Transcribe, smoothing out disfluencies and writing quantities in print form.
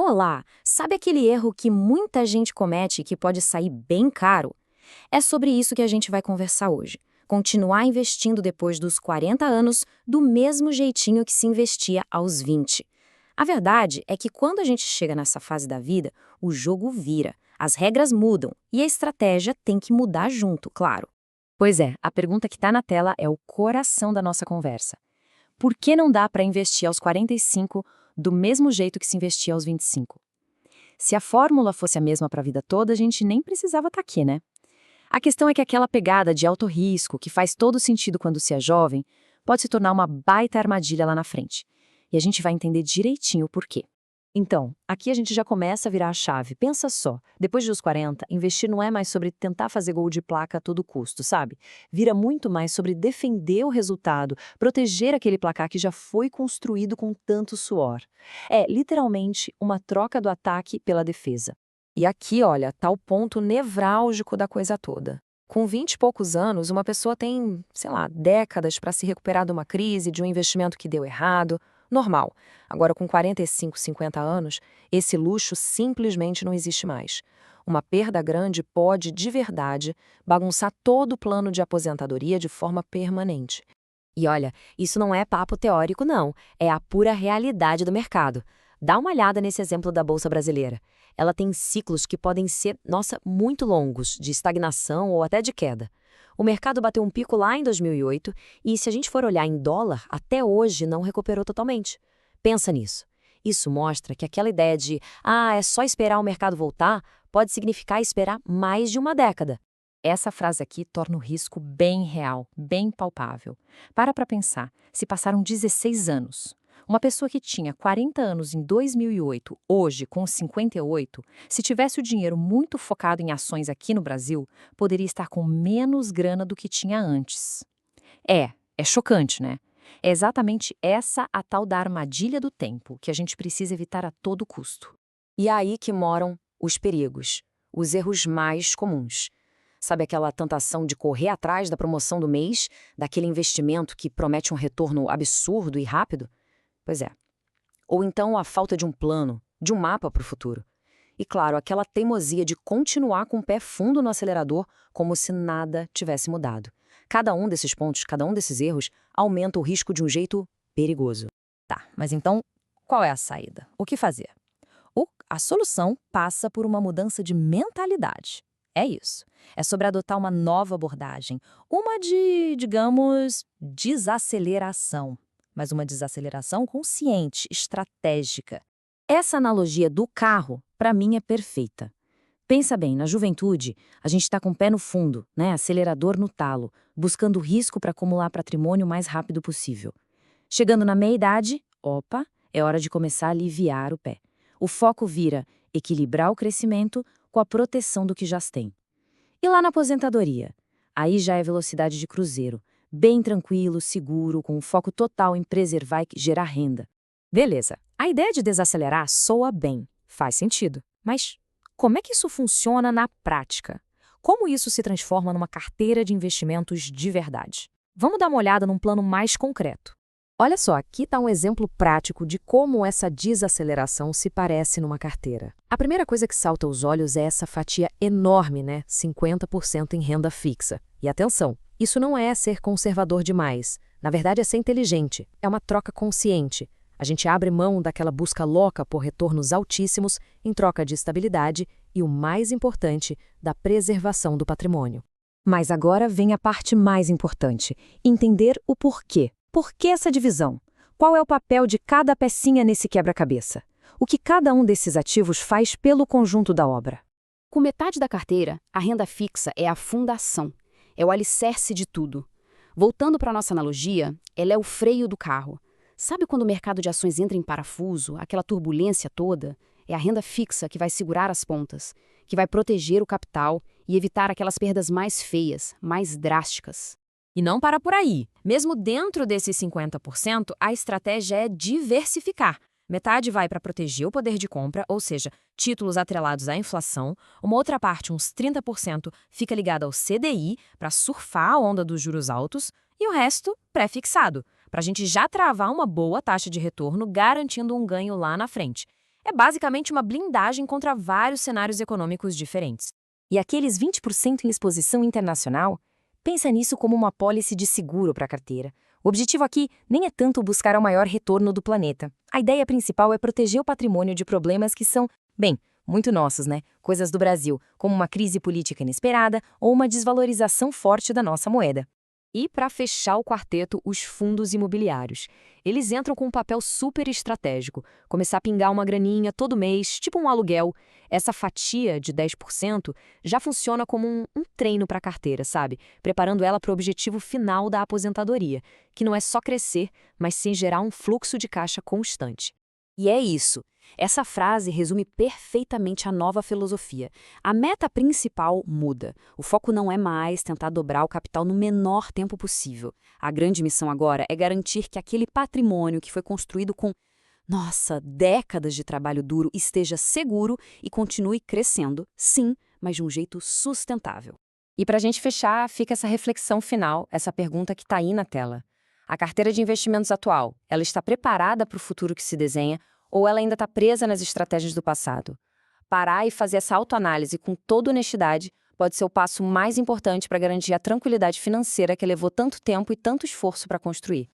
Olá, sabe aquele erro que muita gente comete e que pode sair bem caro? É sobre isso que a gente vai conversar hoje. Continuar investindo depois dos 40 anos do mesmo jeitinho que se investia aos 20. A verdade é que quando a gente chega nessa fase da vida, o jogo vira, as regras mudam e a estratégia tem que mudar junto, claro. Pois é, a pergunta que está na tela é o coração da nossa conversa. Por que não dá para investir aos 45 do mesmo jeito que se investia aos 25? Se a fórmula fosse a mesma para a vida toda, a gente nem precisava estar aqui, né? A questão é que aquela pegada de alto risco, que faz todo sentido quando se é jovem, pode se tornar uma baita armadilha lá na frente. E a gente vai entender direitinho o porquê. Então, aqui a gente já começa a virar a chave. Pensa só, depois dos 40, investir não é mais sobre tentar fazer gol de placa a todo custo, sabe? Vira muito mais sobre defender o resultado, proteger aquele placar que já foi construído com tanto suor. É, literalmente, uma troca do ataque pela defesa. E aqui, olha, tá o ponto nevrálgico da coisa toda. Com 20 e poucos anos, uma pessoa tem, sei lá, décadas para se recuperar de uma crise, de um investimento que deu errado. Normal. Agora, com 45, 50 anos, esse luxo simplesmente não existe mais. Uma perda grande pode, de verdade, bagunçar todo o plano de aposentadoria de forma permanente. E olha, isso não é papo teórico, não. É a pura realidade do mercado. Dá uma olhada nesse exemplo da Bolsa Brasileira. Ela tem ciclos que podem ser, nossa, muito longos, de estagnação ou até de queda. O mercado bateu um pico lá em 2008 e, se a gente for olhar em dólar, até hoje não recuperou totalmente. Pensa nisso. Isso mostra que aquela ideia de é só esperar o mercado voltar, pode significar esperar mais de uma década. Essa frase aqui torna o risco bem real, bem palpável. Para pensar, se passaram 16 anos. Uma pessoa que tinha 40 anos em 2008, hoje com 58, se tivesse o dinheiro muito focado em ações aqui no Brasil, poderia estar com menos grana do que tinha antes. É chocante, né? É exatamente essa a tal da armadilha do tempo que a gente precisa evitar a todo custo. E é aí que moram os perigos, os erros mais comuns. Sabe aquela tentação de correr atrás da promoção do mês, daquele investimento que promete um retorno absurdo e rápido? Pois é. Ou então a falta de um plano, de um mapa para o futuro. E claro, aquela teimosia de continuar com o pé fundo no acelerador como se nada tivesse mudado. Cada um desses pontos, cada um desses erros, aumenta o risco de um jeito perigoso. Tá, mas então, qual é a saída? O que fazer? A solução passa por uma mudança de mentalidade. É isso. É sobre adotar uma nova abordagem. Uma de, digamos, desaceleração. Mas uma desaceleração consciente, estratégica. Essa analogia do carro, para mim, é perfeita. Pensa bem, na juventude, a gente está com o pé no fundo, né? Acelerador no talo, buscando risco para acumular patrimônio o mais rápido possível. Chegando na meia-idade, é hora de começar a aliviar o pé. O foco vira equilibrar o crescimento com a proteção do que já se tem. E lá na aposentadoria? Aí já é velocidade de cruzeiro. Bem tranquilo, seguro, com um foco total em preservar e gerar renda. Beleza, a ideia de desacelerar soa bem, faz sentido. Mas como é que isso funciona na prática? Como isso se transforma numa carteira de investimentos de verdade? Vamos dar uma olhada num plano mais concreto. Olha só, aqui está um exemplo prático de como essa desaceleração se parece numa carteira. A primeira coisa que salta aos olhos é essa fatia enorme, né? 50% em renda fixa. E atenção! Isso não é ser conservador demais. Na verdade, é ser inteligente. É uma troca consciente. A gente abre mão daquela busca louca por retornos altíssimos em troca de estabilidade e, o mais importante, da preservação do patrimônio. Mas agora vem a parte mais importante: entender o porquê. Por que essa divisão? Qual é o papel de cada pecinha nesse quebra-cabeça? O que cada um desses ativos faz pelo conjunto da obra? Com metade da carteira, a renda fixa é a fundação. É o alicerce de tudo. Voltando para a nossa analogia, ela é o freio do carro. Sabe quando o mercado de ações entra em parafuso, aquela turbulência toda? É a renda fixa que vai segurar as pontas, que vai proteger o capital e evitar aquelas perdas mais feias, mais drásticas. E não para por aí. Mesmo dentro desses 50%, a estratégia é diversificar. Metade vai para proteger o poder de compra, ou seja, títulos atrelados à inflação. Uma outra parte, uns 30%, fica ligada ao CDI, para surfar a onda dos juros altos. E o resto, pré-fixado, para a gente já travar uma boa taxa de retorno, garantindo um ganho lá na frente. É basicamente uma blindagem contra vários cenários econômicos diferentes. E aqueles 20% em exposição internacional? Pensa nisso como uma pólice de seguro para a carteira. O objetivo aqui nem é tanto buscar o maior retorno do planeta. A ideia principal é proteger o patrimônio de problemas que são, bem, muito nossos, né? Coisas do Brasil, como uma crise política inesperada ou uma desvalorização forte da nossa moeda. E, para fechar o quarteto, os fundos imobiliários. Eles entram com um papel super estratégico. Começar a pingar uma graninha todo mês, tipo um aluguel. Essa fatia de 10% já funciona como um treino para a carteira, sabe? Preparando ela para o objetivo final da aposentadoria, que não é só crescer, mas sim gerar um fluxo de caixa constante. E é isso. Essa frase resume perfeitamente a nova filosofia. A meta principal muda. O foco não é mais tentar dobrar o capital no menor tempo possível. A grande missão agora é garantir que aquele patrimônio que foi construído com, nossa, décadas de trabalho duro esteja seguro e continue crescendo, sim, mas de um jeito sustentável. E para a gente fechar, fica essa reflexão final, essa pergunta que está aí na tela. A carteira de investimentos atual, ela está preparada para o futuro que se desenha ou ela ainda está presa nas estratégias do passado? Parar e fazer essa autoanálise com toda honestidade pode ser o passo mais importante para garantir a tranquilidade financeira que levou tanto tempo e tanto esforço para construir.